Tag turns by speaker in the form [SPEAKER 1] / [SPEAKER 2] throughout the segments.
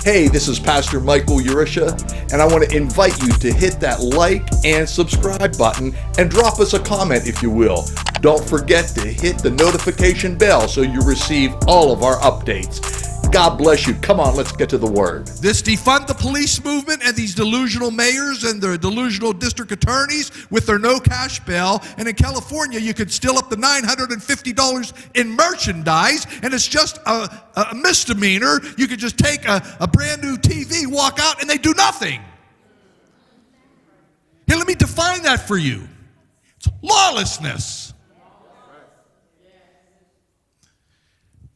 [SPEAKER 1] Hey, this is Pastor Michael Yuricha, and I want to invite you to hit that like and subscribe button and drop us a comment if you will. Don't forget to hit the notification bell so you receive all of our updates. God bless you. Come on, let's get to the word.
[SPEAKER 2] This defund the police movement and these delusional mayors and their delusional district attorneys with their no cash bail. And in California, you could steal up to $950 in merchandise, and it's just a misdemeanor. You could just take a brand new TV, walk out, and they do nothing. Here, let me define that for you. It's lawlessness.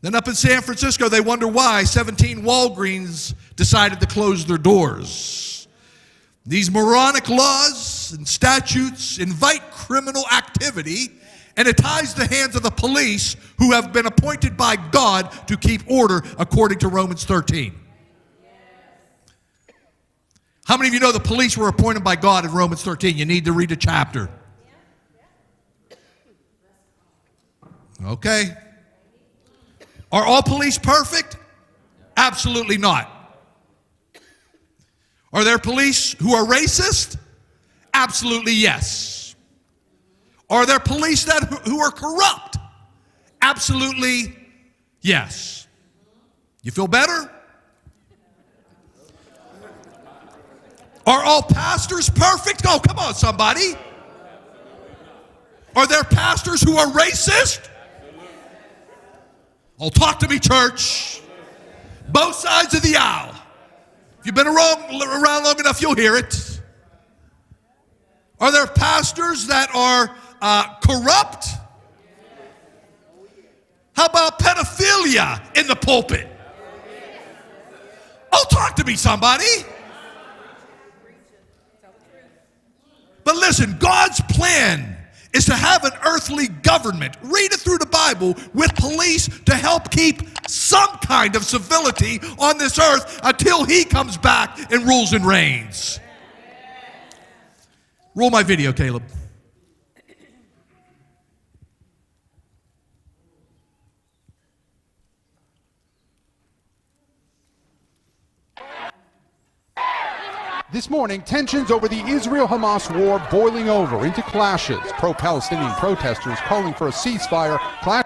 [SPEAKER 2] Then up in San Francisco, they wonder why 17 Walgreens decided to close their doors. These moronic laws and statutes invite criminal activity, and it ties the hands of the police who have been appointed by God to keep order according to Romans 13. How many of you know the police were appointed by God in Romans 13? You need to read the chapter. Okay. Are all police perfect? Absolutely not. Are there police who are racist? Absolutely yes. Are there police who are corrupt? Absolutely yes. You feel better? Are all pastors perfect? Oh, come on, somebody. Are there pastors who are racist? Oh, talk to me, church. Both sides of the aisle. If you've been around long enough, you'll hear it. Are there pastors that are corrupt? How about pedophilia in the pulpit? Oh, talk to me, somebody. But listen, God's plan is to have an earthly government, read it through the Bible, with police to help keep some kind of civility on this earth until he comes back and rules and reigns. Roll my video, Caleb.
[SPEAKER 3] This morning, tensions over the Israel-Hamas war boiling over into clashes. Pro-Palestinian protesters calling for a ceasefire clash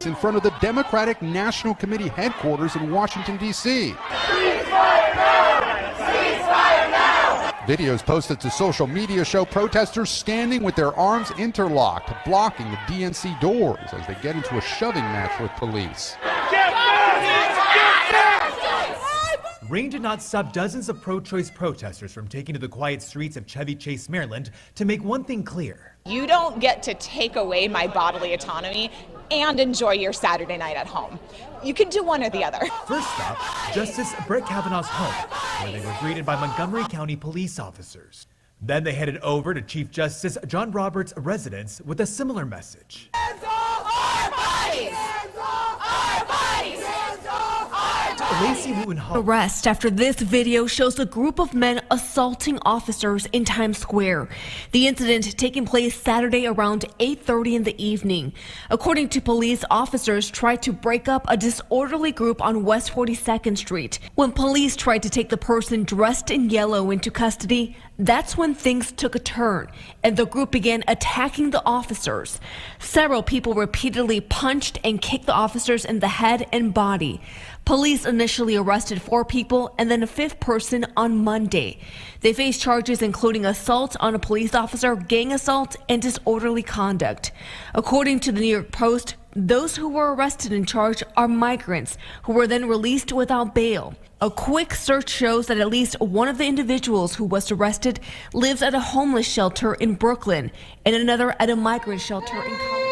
[SPEAKER 3] in front of the Democratic National Committee headquarters in Washington, D.C.
[SPEAKER 4] Ceasefire now! Ceasefire now!
[SPEAKER 3] Videos posted to social media show protesters standing with their arms interlocked, blocking the DNC doors as they get into a shoving match with police.
[SPEAKER 5] Rain did not stop dozens of pro-choice protesters from taking to the quiet streets of Chevy Chase, Maryland, to make one thing clear.
[SPEAKER 6] You don't get to take away my bodily autonomy and enjoy your Saturday night at home. You can do one or the other.
[SPEAKER 5] First stop, Justice Brett Kavanaugh's home, where they were greeted by Montgomery County police officers. Then they headed over to Chief Justice John Roberts' residence with a similar message.
[SPEAKER 4] Hands off our bodies! Hands off our bodies! Hands off our bodies!
[SPEAKER 5] Lacey Wooten
[SPEAKER 7] arrest after this video shows a group of men assaulting officers in Times Square. The incident taking place Saturday around 8:30 in the evening. According to police, officers tried to break up a disorderly group on West 42nd Street. When police tried to take the person dressed in yellow into custody, that's when things took a turn and the group began attacking the officers. Several people repeatedly punched and kicked the officers in the head and body. Police initially arrested 4 people and then a 5th person on Monday. They face charges including assault on a police officer, gang assault, and disorderly conduct. According to the New York Post, those who were arrested and charged are migrants who were then released without bail. A quick search shows that at least one of the individuals who was arrested lives at a homeless shelter in Brooklyn and another at a migrant shelter in Colorado.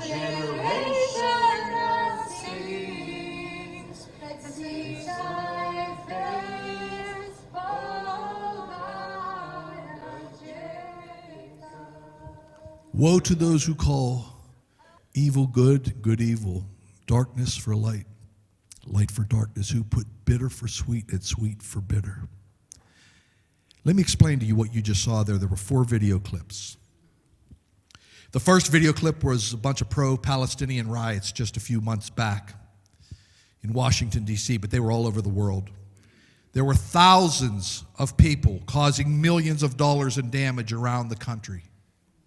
[SPEAKER 4] Generation
[SPEAKER 2] Woe to those who call evil good, good evil, darkness for light, light for darkness, who put bitter for sweet and sweet for bitter. Let me explain to you what you just saw there. There were 4 video clips. The first video clip was a bunch of pro-Palestinian riots just a few months back in Washington, D.C., but they were all over the world. There were thousands of people causing millions of dollars in damage around the country.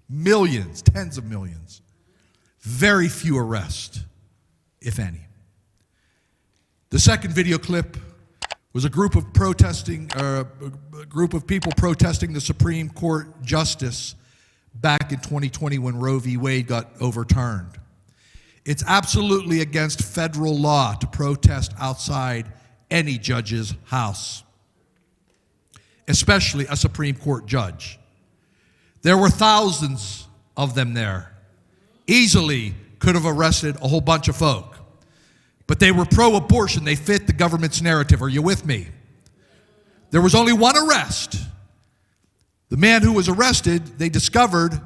[SPEAKER 2] Millions, tens of millions. Very few arrests, if any. The second video clip was a group of people protesting the Supreme Court justice back in 2020 when Roe v. Wade got overturned. It's absolutely against federal law to protest outside any judge's house, especially a Supreme Court judge. There were thousands of them there. Easily could have arrested a whole bunch of folk. But they were pro-abortion. They fit the government's narrative. Are you with me? There was only one arrest. The man who was arrested, they discovered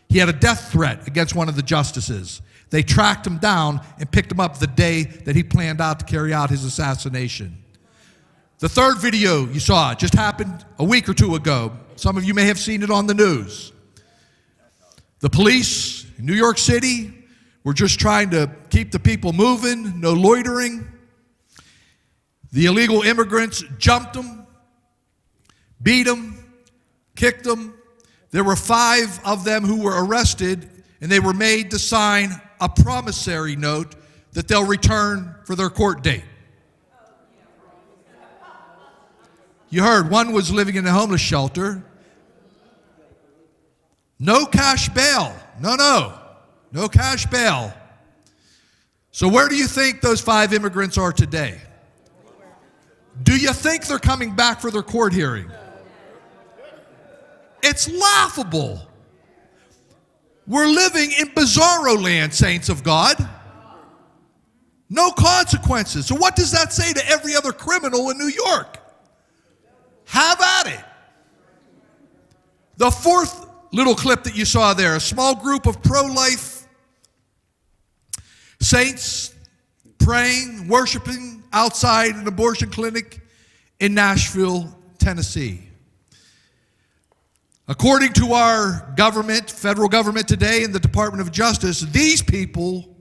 [SPEAKER 2] he had a death threat against one of the justices. They tracked him down and picked him up the day that he planned out to carry out his assassination. The third video you saw just happened a week or 2 ago. Some of you may have seen it on the news. The police in New York City were just trying to keep the people moving, no loitering. The illegal immigrants jumped them, beat them, kicked them. There were 5 of them who were arrested, and they were made to sign a promissory note that they'll return for their court date. You heard one was living in a homeless shelter. No cash bail. No cash bail. So where do you think those 5 immigrants are today? Do you think they're coming back for their court hearing? It's laughable. We're living in bizarro land, saints of God. No consequences. So what does that say to every other criminal in New York? Have at it. The fourth little clip that you saw there, a small group of pro-life saints praying, worshiping outside an abortion clinic in Nashville, Tennessee. According to our government, federal government today, and the Department of Justice, these people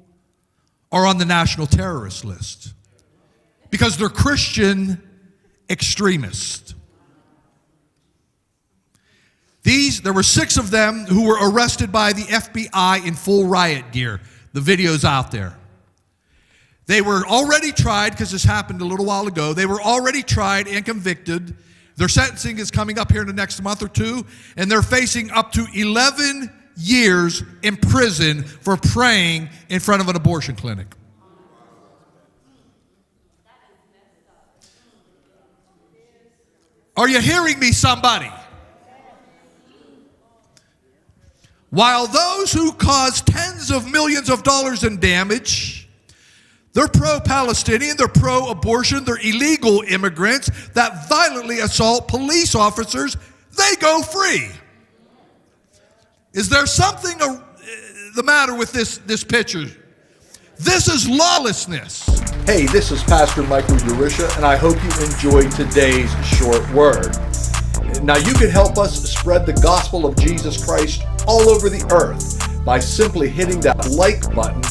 [SPEAKER 2] are on the national terrorist list because they're Christian extremists. There were 6 of them who were arrested by the FBI in full riot gear. The video's out there. They were already tried, because this happened a little while ago. They were already tried and convicted. Their sentencing is coming up here in the next month or 2, and they're facing up to 11 years in prison for praying in front of an abortion clinic. Are you hearing me, somebody? While those who cause tens of millions of dollars in damage, they're pro-Palestinian, they're pro-abortion, they're illegal immigrants that violently assault police officers, they go free. Is there something the matter with this picture? This is lawlessness.
[SPEAKER 1] Hey, this is Pastor Michael Yuricha, and I hope you enjoyed today's short word. Now, you can help us spread the gospel of Jesus Christ all over the earth by simply hitting that like button,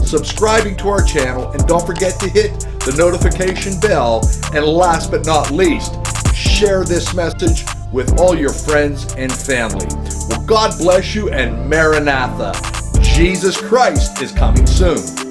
[SPEAKER 1] subscribing to our channel, and don't forget to hit the notification bell. And last but not least, share this message with all your friends and family. Well, God bless you, and Maranatha. Jesus Christ is coming soon.